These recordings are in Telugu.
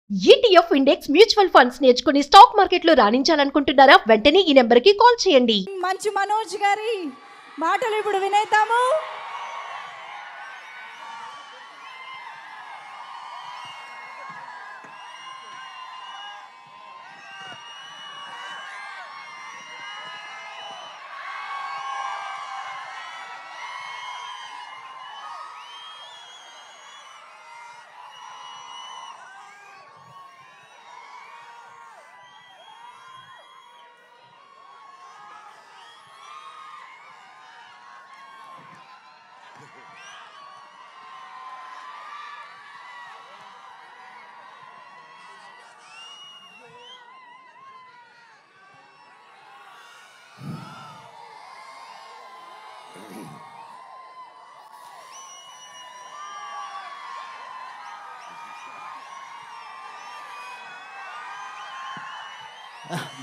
ETF ఇండెక్స్ మ్యూచువల్ ఫండ్స్ నేర్చుకుని స్టాక్ మార్కెట్లో రాణించాలనుకుంటున్నారా? వెంటనే ఈ నెంబర్కి కాల్ చేయండి. మంచు మనోజ్ గారి మాటలు ఇప్పుడు వినేద్దాము.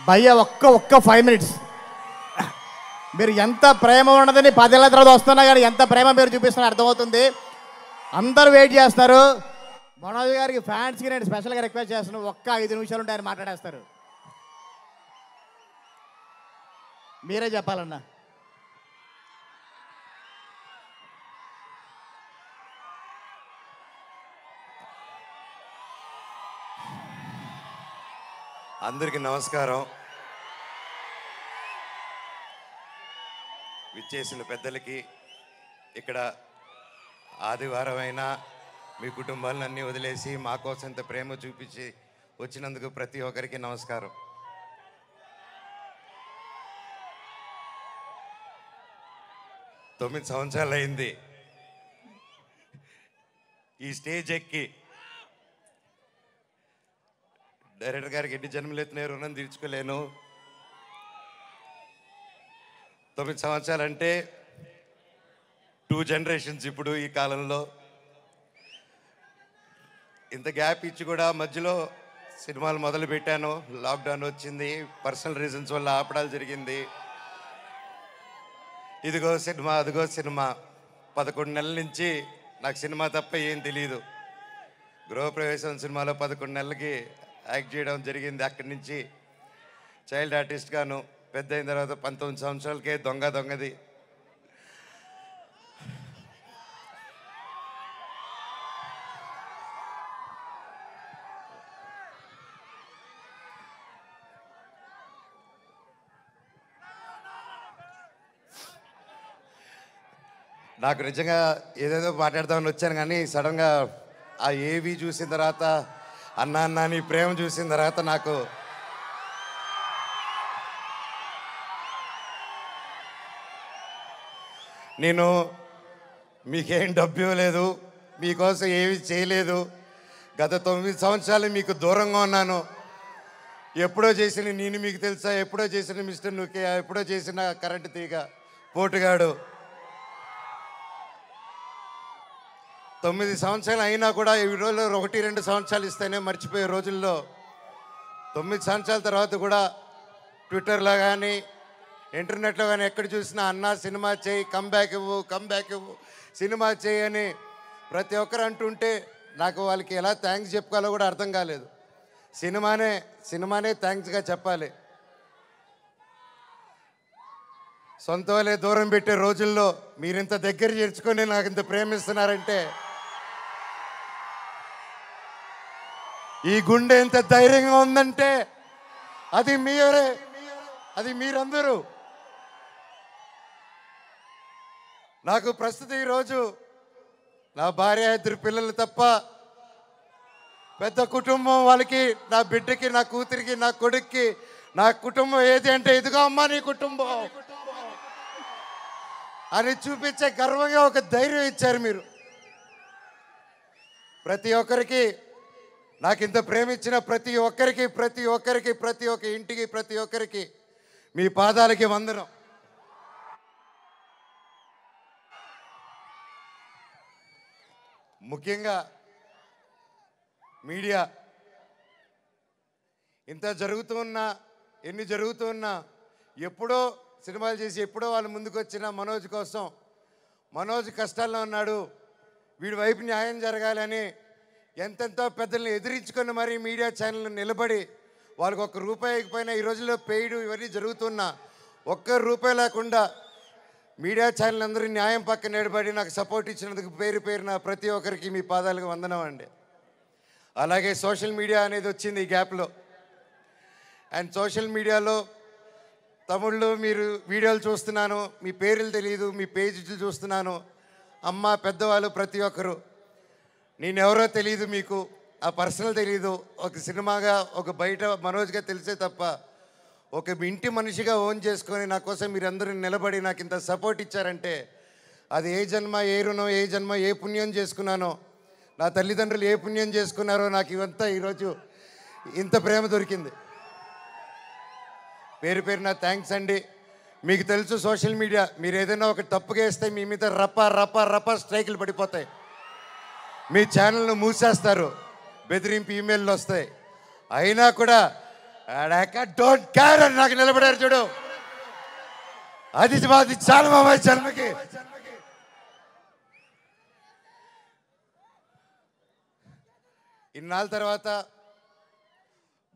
భయ్య ఒక్క 5 minutes మీరు ఎంత ప్రేమ ఉన్నదని 10 ఏళ్ళ తర్వాత వస్తున్నా కానీ ఎంత ప్రేమ మీరు చూపిస్తున్నా అర్థమవుతుంది. అందరూ వెయిట్ చేస్తారు. మనోజ్ గారికి ఫ్యాన్స్కి నేను స్పెషల్గా రిక్వెస్ట్ చేస్తున్నాను, ఒక్క 5 నిమిషాలు ఉంటే ఆయన మాట్లాడేస్తారు. మీరే చెప్పాలన్నా. అందరికీ నమస్కారం. విచ్చేసిన పెద్దలకి, ఇక్కడ ఆదివారం అయినా మీ కుటుంబాలన్నీ వదిలేసి మా కోసం ఇంత ప్రేమ చూపించి వచ్చినందుకు ప్రతి ఒక్కరికి నమస్కారం. తొమ్మిది సంవత్సరాలు అయింది ఈ స్టేజ్ ఎక్కి. డైరెక్టర్ గారికి ఎన్ని జన్మలు ఎత్తిన రుణం తీర్చుకోలేను. 9 సంవత్సరాలు అంటే 2 generations. ఇప్పుడు ఈ కాలంలో ఇంత గ్యాప్ ఇచ్చి కూడా మధ్యలో సినిమాలు మొదలు పెట్టాను. లాక్డౌన్ వచ్చింది, పర్సనల్ రీజన్స్ వల్ల ఆపడాలు జరిగింది. ఇదిగో సినిమా, అదిగో సినిమా. 11 నెలల నుంచి నాకు సినిమా తప్ప ఏం తెలియదు. గృహప్రవేశం సినిమాలో 11 నెలలకి యాక్ట్ చేయడం జరిగింది. అక్కడి నుంచి చైల్డ్ ఆర్టిస్ట్గాను, పెద్ద అయిన తర్వాత 19 సంవత్సరాలకే దొంగది. నాకు నిజంగా ఏదేదో మాట్లాడదామని వచ్చాను, కానీ సడన్గా ఆ ఏవి చూసిన తర్వాత, అన్నా నీ ప్రేమ చూసిన తర్వాత నాకు నేను మీకేం డబ్బు ఇవ్వలేదు, మీకోసం ఏమి చేయలేదు. గత 9 సంవత్సరాలు మీకు దూరంగా ఉన్నాను. ఎప్పుడో చేసిన నేను మీకు తెలుసా, ఎప్పుడో చేసిన మిస్టర్ నుకే, ఎప్పుడో చేసిన కరెంటు తీగ పోటుగాడు. 9 సంవత్సరాలు అయినా కూడా ఈ రోజుల్లో 1-2 సంవత్సరాలు ఇస్తేనే మర్చిపోయే రోజుల్లో 9 సంవత్సరాల తర్వాత కూడా ట్విట్టర్లో కానీ ఇంటర్నెట్లో కానీ ఎక్కడ చూసినా అన్నా సినిమా చేయి, కమ్బ్యాక్ ఇవ్వు, సినిమా చేయి అని ప్రతి ఒక్కరు అంటుంటే నాకు వాళ్ళకి ఎలా థ్యాంక్స్ చెప్పుకోవాలో కూడా అర్థం కాలేదు. సినిమానే థ్యాంక్స్గా చెప్పాలి. సొంత వాళ్ళే దూరం పెట్టే రోజుల్లో మీరింత దగ్గర చేర్చుకొని నాకు ఇంత ప్రేమిస్తున్నారంటే, ఈ గుండె ఎంత ధైర్యంగా ఉందంటే అది మీరే, అది మీరందరూ. నాకు ప్రస్తుతం ఈరోజు నా భార్య, 2 పిల్లలు తప్ప పెద్ద కుటుంబం. వాళ్ళకి, నా బిడ్డకి, నా కూతురికి, నా కొడుక్కి నా కుటుంబం ఏది అంటే ఇదిగో అమ్మా నీ కుటుంబం అని చూపించే గర్వంగా ఒక ధైర్యం ఇచ్చారు మీరు. ప్రతి ఒక్కరికి, నాకు ఇంత ప్రేమించిన ప్రతి ఒక్క ఇంటికి, ప్రతి ఒక్కరికి మీ పాదాలకి వందనం. ముఖ్యంగా మీడియా, ఇంత జరుగుతున్నా, ఎన్ని జరుగుతున్నా, ఎప్పుడో సినిమాలు చేసి ఎప్పుడో వాళ్ళు ముందుకు వచ్చిన మనోజ్ కోసం, మనోజ్ కష్టాల్లో ఉన్నాడు, వీడి వైపు న్యాయం జరగాలని ఎంతెంతో పెద్దల్ని ఎదిరించుకొని మరీ మీడియా ఛానల్ నిలబడి వాళ్ళకి ఒక్క రూపాయి ఇకపోయినా ఈ రోజుల్లో పెయిడ్ ఇవన్నీ జరుగుతున్నా ఒక్క రూపాయి లేకుండా మీడియా ఛానల్ అందరూ న్యాయం పక్కన నిలబడి నాకు సపోర్ట్ ఇచ్చినందుకు పేరు పేరున ప్రతి ఒక్కరికి మీ పాదాలకు వందనం అండి. అలాగే సోషల్ మీడియా అనేది వచ్చింది ఈ గ్యాప్లో. అండ్ సోషల్ మీడియాలో తమిళ్లో మీరు వీడియోలు చూస్తున్నాను, మీ పేర్లు తెలియదు, మీ పేజీలు చూస్తున్నాను. అమ్మ పెద్దవాళ్ళు ప్రతి ఒక్కరు నేనెవరో తెలియదు, మీకు ఆ పర్సనల్ తెలియదు. ఒక సినిమాగా ఒక బయట మనోజ్గా తెలిసే తప్ప ఒక ఇంటి మనిషిగా ఓన్ చేసుకొని నా కోసం మీరందరూ నిలబడి నాకు ఇంత సపోర్ట్ ఇచ్చారంటే అది ఏ జన్మ ఏ రుణం, ఏ జన్మ ఏ పుణ్యం చేసుకున్నానో, నా తల్లిదండ్రులు ఏ పుణ్యం చేసుకున్నారో నాకు ఇవంతా ఈరోజు ఇంత ప్రేమ దొరికింది. పేరు పేరున థ్యాంక్స్ అండి. మీకు తెలుసు సోషల్ మీడియా, మీరు ఏదైనా ఒక తప్పుగా వేస్తే మీ మీద రప్ప స్ట్రైకులు పడిపోతాయి, మీ ఛానల్ను మూసేస్తారు, బెదిరింపు ఈమెయిల్లు వస్తాయి. అయినా కూడా డోంట్ కేర్ అని నాకు నిలబడారు చూడు, అది చాలా మా జన్మకి. ఇన్నాళ్ళ తర్వాత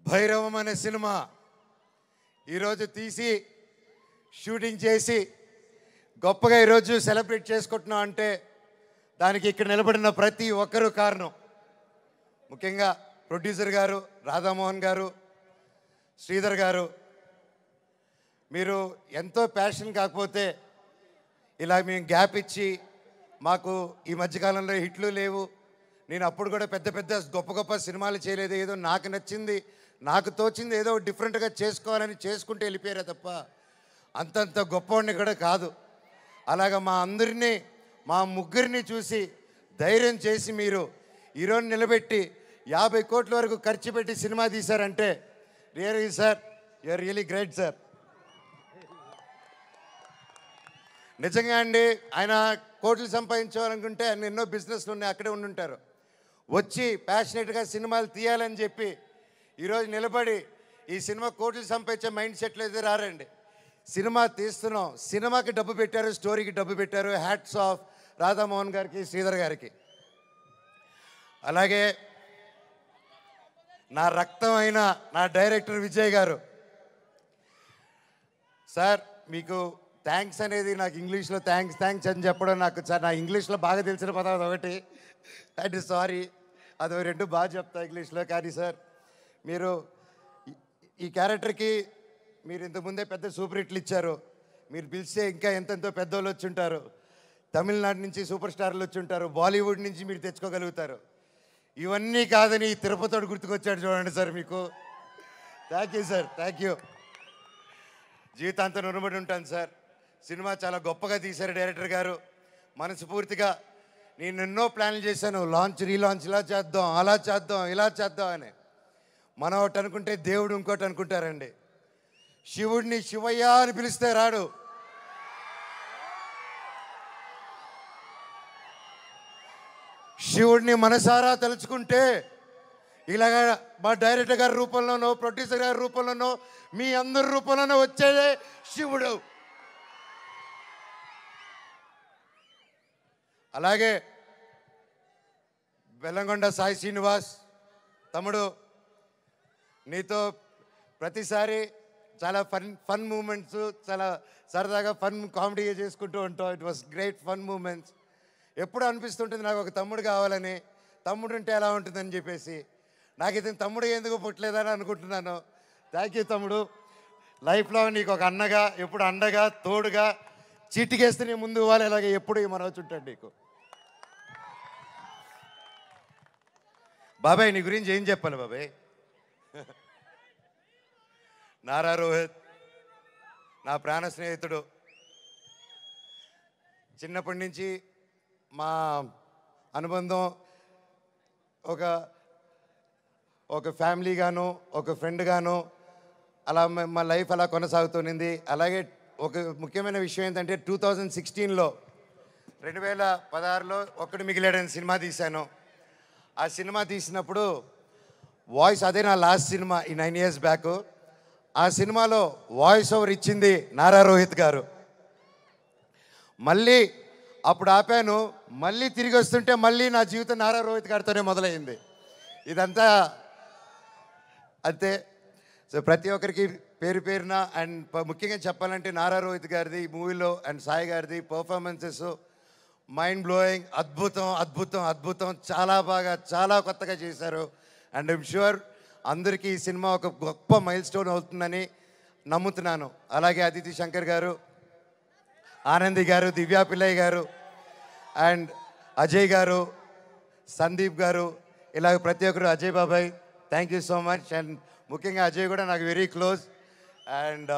భైరవం అనే సినిమా ఈరోజు తీసి షూటింగ్ చేసి గొప్పగా ఈరోజు సెలబ్రేట్ చేసుకుంటున్నాం అంటే దానికి ఇక్కడ నిలబడిన ప్రతి ఒక్కరూ కారణం. ముఖ్యంగా ప్రొడ్యూసర్ గారు, రాధామోహన్ గారు, శ్రీధర్ గారు, మీరు ఎంతో ప్యాషన్ కాకపోతే ఇలా మేము గ్యాప్ ఇచ్చి మాకు ఈ మధ్యకాలంలో హిట్లు లేవు, నేను అప్పుడు కూడా పెద్ద గొప్ప సినిమాలు చేయలేదు, ఏదో నాకు నచ్చింది నాకు తోచింది ఏదో డిఫరెంట్గా చేసుకోవాలని చేసుకుంటూ వెళ్ళిపోయారే తప్ప అంతంత గొప్పవాడిని కూడా కాదు. అలాగా మా అందరినీ మా ముగ్గురిని చూసి ధైర్యం చేసి మీరు ఈరోజు నిలబెట్టి 50 కోట్ల వరకు ఖర్చు పెట్టి సినిమా తీశారంటే really sir you're really great sir. నిజంగా అండి, ఆయన కోట్లు సంపాదించాలనుకుంటే ఆయన ఎన్నో బిజినెస్లు ఉన్నాయి, అక్కడే ఉండుంటారు. వచ్చి ప్యాషనెట్గా సినిమాలు తీయాలని చెప్పి ఈరోజు నిలబడి ఈ సినిమా కోట్లు సంపాదించే మైండ్ సెట్లు అయితే రారండి. సినిమా తీస్తున్నాం, సినిమాకి డబ్బు పెట్టారు, స్టోరీకి డబ్బు పెట్టారు. హ్యాట్స్ ఆఫ్ రాధామోహన్ గారికి, శ్రీధర్ గారికి. అలాగే నా రక్తం అయిన నా డైరెక్టర్ విజయ్ గారు. సార్ మీకు థ్యాంక్స్ అనేది నాకు ఇంగ్లీష్లో థ్యాంక్స్ అని చెప్పడం నాకు నా ఇంగ్లీష్లో బాగా తెలిసిన పదం ఒకటి, అంటే సారీ, అది రెండు బాగా చెప్తా ఇంగ్లీష్లో. కానీ సార్ మీరు ఈ క్యారెక్టర్కి మీరు ఇంతకుముందే పెద్ద సూపర్ హిట్లు ఇచ్చారు, మీరు పిలిస్తే ఇంకా ఎంతెంతో పెద్దోళ్ళు వచ్చి ఉంటారు, తమిళనాడు నుంచి సూపర్ స్టార్లు వచ్చి ఉంటారు, బాలీవుడ్ నుంచి మీరు తెచ్చుకోగలుగుతారు. ఇవన్నీ కాదని తిరుపతితో గుర్తుకొచ్చాడు చూడండి సార్, మీకు thank you sir, thank you. జీవితాంతం రుణపడి ఉంటాను సార్. సినిమా చాలా గొప్పగా తీశారు డైరెక్టర్ గారు. మనస్ఫూర్తిగా నేను ఎన్నో ప్లాన్లు చేశాను, లాంచ్ రీలాంచ్ ఇలా చేద్దాం, అలా చేద్దాం, ఇలా చేద్దాం అని. మనం ఒకటి అనుకుంటే దేవుడు ఇంకోటి అనుకుంటారండి. శివుడిని శివయ్య అని పిలిస్తే రాడు, శివుడిని మనసారా తలుచుకుంటే ఇలాగ మా డైరెక్టర్ గారి రూపంలోనో, ప్రొడ్యూసర్ గారి రూపంలోనో, మీ అందరి రూపంలోనో వచ్చేదే శివుడు. అలాగే బెల్లంకొండ సాయి శ్రీనివాస్ తమ్ముడు, నీతో ప్రతిసారి చాలా ఫన్ మూమెంట్స్, చాలా సరదాగా ఫన్ కామెడీగా చేసుకుంటూ ఉంటాం. It was great fun moments. ఎప్పుడు అనిపిస్తుంటుంది నాకు ఒక తమ్ముడు కావాలని, తమ్ముడు ఉంటే ఎలా ఉంటుందని చెప్పేసి. నాకు ఇతను తమ్ముడు ఎందుకు పుట్టలేదని అనుకుంటున్నాను. థ్యాంక్ యూ తమ్ముడు. లైఫ్లో నీకు ఒక అన్నగా, ఎప్పుడు అండగా, తోడుగా, చీటికేస్తే నీ ముందు ఇవ్వాలి, ఇలాగే ఎప్పుడు మనవచ్చు ఉంటాడు నీకు. బాబాయ్ నీ గురించి ఏం చెప్పాలి బాబాయ్? నారా రోహిత్ నా ప్రాణ స్నేహితుడు. చిన్నప్పటి నుంచి మా అనుబంధం ఒక ఫ్యామిలీగాను, ఒక ఫ్రెండ్గాను అలా మా లైఫ్ అలా కొనసాగుతుంది. అలాగే ఒక ముఖ్యమైన విషయం ఏంటంటే 2016లో 2016లో ఒక్కడు మిగిలాడని సినిమా తీశాను. ఆ సినిమా తీసినప్పుడు వాయిస్, అదే నా లాస్ట్ సినిమా ఈ 9 years బ్యాక్. ఆ సినిమాలో వాయిస్ ఓవర్ ఇచ్చింది నారా రోహిత్ గారు. మళ్ళీ అప్పుడు ఆపాను, మళ్ళీ తిరిగి వస్తుంటే మళ్ళీ నా జీవితం నారా రోహిత్ గారితోనే మొదలైంది. ఇదంతా అంతే. సో ప్రతి ఒక్కరికి పేరు పేరున అండ్ ముఖ్యంగా చెప్పాలంటే నారా రోహిత్ గారిది ఈ మూవీలో అండ్ సాయి గారిది పర్ఫార్మెన్సెస్ మైండ్ బ్లోయింగ్, అద్భుతం అద్భుతం అద్భుతం, చాలా బాగా చాలా కొత్తగా చేశారు. అండ్ ఐమ్ ష్యూర్ అందరికీ ఈ సినిమా ఒక గొప్ప మైల్ స్టోన్ అవుతుందని నమ్ముతున్నాను. అలాగే అదితి శంకర్ గారు, ఆనంది గారు, దివ్యా పిల్లయ్య గారు అండ్ అజయ్ గారు, సందీప్ గారు, ఇలాగ ప్రతి ఒక్కరు, అజయ్ బాబాయ్ thank you so much. And ముఖ్యంగా అజయ్ కూడా నాకు వెరీ క్లోజ్. అండ్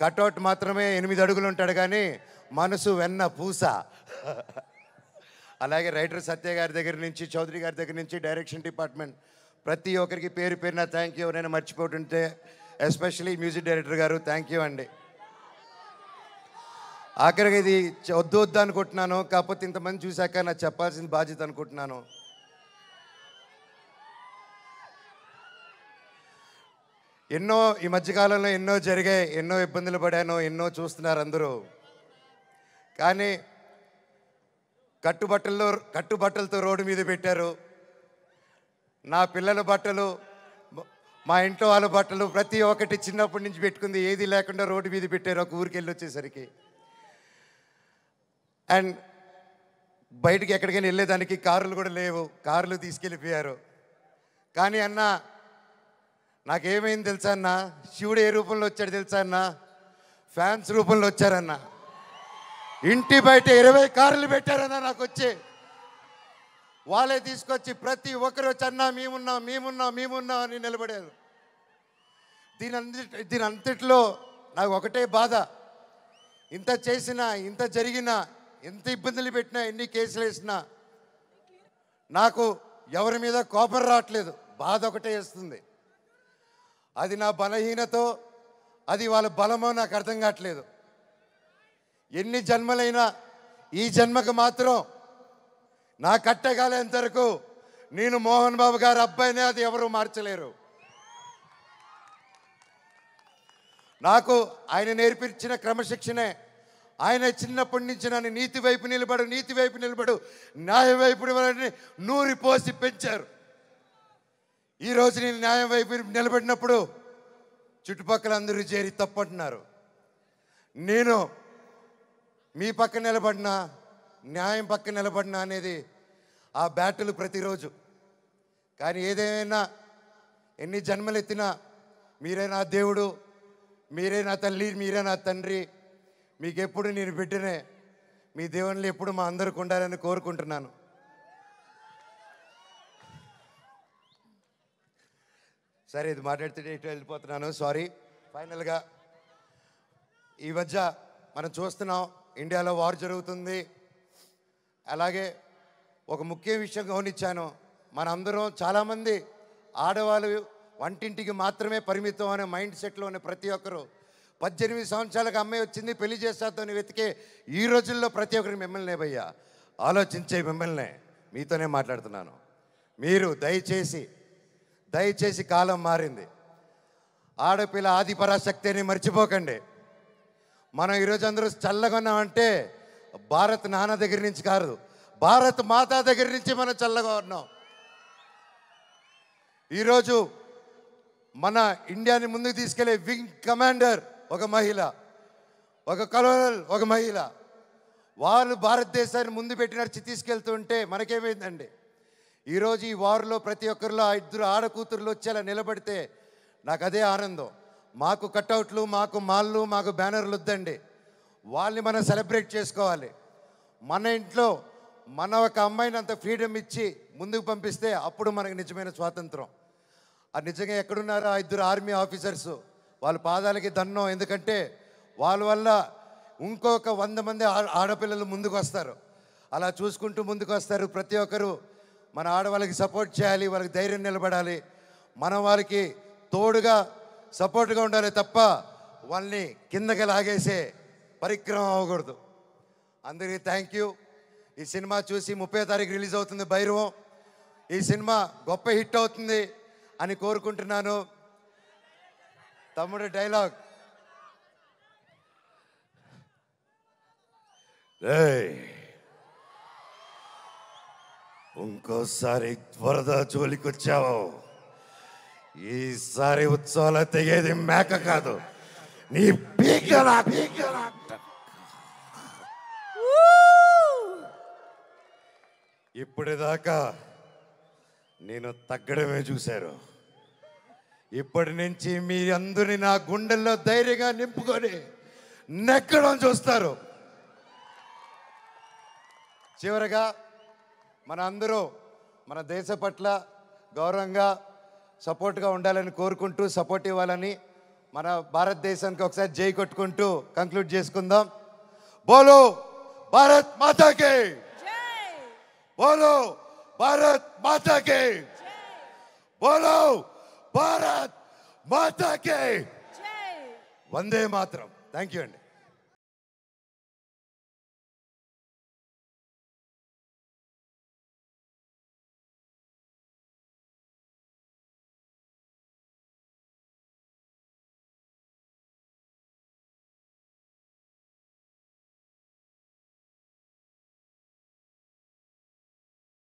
కట్అవుట్ మాత్రమే 8 అడుగులు ఉంటాడు కానీ మనసు వెన్న పూస. అలాగే రైటర్ సత్య గారి దగ్గర నుంచి, చౌదరి గారి దగ్గర నుంచి, డైరెక్షన్ డిపార్ట్మెంట్ ప్రతి ఒక్కరికి పేరు పేరున థ్యాంక్ యూ. ఎవరైనా మర్చిపోతుంటే ఎస్పెషలీ మ్యూజిక్ డైరెక్టర్ గారు థ్యాంక్ యూ అండి. ఆఖరికి ఇది వద్దు వద్దు అనుకుంటున్నాను, కాకపోతే ఇంతమంది చూశాక నాకు చెప్పాల్సిన బాధ్యత అనుకుంటున్నాను. ఎన్నో ఈ మధ్యకాలంలో ఎన్నో జరిగాయి, ఎన్నో ఇబ్బందులు పడాను, ఎన్నో చూస్తున్నారు అందరూ. కానీ కట్టుబట్టలతో రోడ్డు మీద పెట్టారు. నా పిల్లల బట్టలు, మా ఇంట్లో వాళ్ళ బట్టలు ప్రతి ఒక్కటి చిన్నప్పటి నుంచి పెట్టుకుంది ఏది లేకుండా రోడ్డు మీద పెట్టారు ఒక ఊరికి వెళ్ళి వచ్చేసరికి. అండ్ బయటికి ఎక్కడికైనా వెళ్ళేదానికి కార్లు కూడా లేవు, కార్లు తీసుకెళ్ళిపోయారు. కానీ అన్న నాకేమైంది తెలుసా అన్న, శివుడు ఏ రూపంలో వచ్చాడు తెలుసా అన్న, ఫ్యాన్స్ రూపంలో వచ్చారన్న. ఇంటి బయట 20 కార్లు పెట్టారన్న నాకు వచ్చి. వాళ్ళే తీసుకొచ్చి ప్రతి ఒక్కరు వచ్చి అన్న మేమున్నాం మేమున్నాం మేమున్నాం అని నిలబడారు. దీని అంతట్లో నాకు ఒకటే బాధ, ఇంత చేసినా, ఇంత జరిగినా, ఎంత ఇబ్బందులు పెట్టినా, ఎన్ని కేసులు వేసినా నాకు ఎవరి మీద కోపం రావట్లేదు, బాధ ఒకటే వేస్తుంది. అది నా బలహీనతో, అది వాళ్ళ బలమో నాకు అర్థం కావట్లేదు. ఎన్ని జన్మలైనా ఈ జన్మకు మాత్రం నా కట్టగాలేంత వరకు నేను మోహన్ బాబు గారి అబ్బాయినే, అది ఎవరు మార్చలేరు. నాకు ఆయన నేర్పించిన క్రమశిక్షణే, ఆయన చిన్నప్పటి నుంచి నన్ను నీతి వైపు నిలబడు, న్యాయం వైపు నూరి పోసి పెంచారు. ఈరోజు నేను న్యాయం వైపు నిలబడినప్పుడు చుట్టుపక్కల అందరూ చేరి తప్పంటున్నారు. నేను మీ పక్క నిలబడినా, న్యాయం పక్క నిలబడినా అనేది ఆ బ్యాటిల్ ప్రతిరోజు. కానీ ఏదేమైనా, ఎన్ని జన్మలెత్తినా మీరే నా దేవుడు, మీరే నా తల్లి, మీరే నా తండ్రి. మీకు ఎప్పుడు నేను బిడ్డనే. మీ దేవుళ్ళు ఎప్పుడు మా అందరికి ఉండాలని కోరుకుంటున్నాను. సరే, ఇది మాట్లాడితే ఇటు వెళ్ళిపోతున్నాను, సారీ. ఫైనల్గా ఈ మధ్య మనం చూస్తున్నాం, ఇండియాలో వార్ జరుగుతుంది. అలాగే ఒక ముఖ్య విషయం గమనించాను, మనందరం చాలామంది ఆడవాళ్ళు వంటింటికి మాత్రమే పరిమితం అనే మైండ్ సెట్లో ఉన్న ప్రతి ఒక్కరు 18 సంవత్సరాలకు అమ్మాయి వచ్చింది పెళ్లి చేస్తాతోని వెతికే ఈ రోజుల్లో ప్రతి ఒక్కరికి మిమ్మల్ని భయ్యా ఆలోచించే మిమ్మల్ని మీతోనే మాట్లాడుతున్నాను. మీరు దయచేసి కాలం మారింది. ఆడపిల్ల ఆది పరాశక్తి అని మర్చిపోకండి. మనం ఈరోజు అందరూ చల్లగా ఉన్నామంటే భారత్ నాన్న దగ్గర నుంచి కాదు, భారత్ మాతా దగ్గర నుంచి మనం చల్లగా ఉన్నాం. ఈరోజు మన ఇండియాని ముందుకు తీసుకెళ్లే వింగ్ కమాండర్ ఒక మహిళ, ఒక కలోనల్ ఒక మహిళ. వాళ్ళు భారతదేశాన్ని ముందు పెట్టి నడిచి తీసుకెళ్తుంటే మనకేమైందండి? ఈరోజు ఈ వార్లో ప్రతి ఒక్కరిలో 2 ఆడకూతుర్లు వచ్చేలా నిలబడితే నాకు అదే ఆనందం. మాకు కట్అవుట్లు, మాకు మాళ్ళు, మాకు బ్యానర్లు వద్దండి. వాళ్ళని మనం సెలబ్రేట్ చేసుకోవాలి. మన ఇంట్లో మన ఒక అమ్మాయిని అంత ఫ్రీడమ్ ఇచ్చి ముందుకు పంపిస్తే అప్పుడు మనకు నిజమైన స్వాతంత్రం. అది నిజంగా ఎక్కడున్నారో 2 ఆర్మీ ఆఫీసర్స్, వాళ్ళ పాదాలకి దండం. ఎందుకంటే వాళ్ళ వల్ల ఇంకొక 100 మంది ఆడపిల్లలు ముందుకు వస్తారు. అలా చూసుకుంటూ ముందుకు వస్తారు. ప్రతి ఒక్కరు మన ఆడవాళ్ళకి సపోర్ట్ చేయాలి, వాళ్ళకి ధైర్యం నిలబడాలి. మనం వాళ్ళకి తోడుగా సపోర్ట్గా ఉండాలి తప్ప వాళ్ళని కిందకి లాగేసే పరిక్రమం అవ్వకూడదు. అందరికీ థ్యాంక్ యూ. ఈ సినిమా చూసి 30వ తారీఖు రిలీజ్ అవుతుంది భైరవం. ఈ సినిమా గొప్ప హిట్ అవుతుంది అని కోరుకుంటున్నాను. తమ్ముడు డైలాగ్, ఇంకోసారి వరద జోలికొచ్చావు, ఈసారి ఉత్సవాలు తెగేది మేక కాదు, నీ పీక. ఇప్పటిదాకా నేను తగ్గడమే చూశారు. ఇప్పటి నుంచి మీ అందరిని నా గుండెల్లో ధైర్యంగా నింపుకొని నెక్కడం చూస్తారు. చివరగా మన అందరూ మన దేశ పట్ల గౌరవంగా సపోర్ట్గా ఉండాలని కోరుకుంటూ, సపోర్ట్ ఇవ్వాలని, మన భారతదేశానికి ఒకసారి జై కొట్టుకుంటూ కంక్లూడ్ చేసుకుందాం. బోలో భారత్ మాతాకి, బోలో భారత్ మాతాకి, బోలో భారత్ మాతాకి, వందే మాతరం. థ్యాంక్ యూ అండి.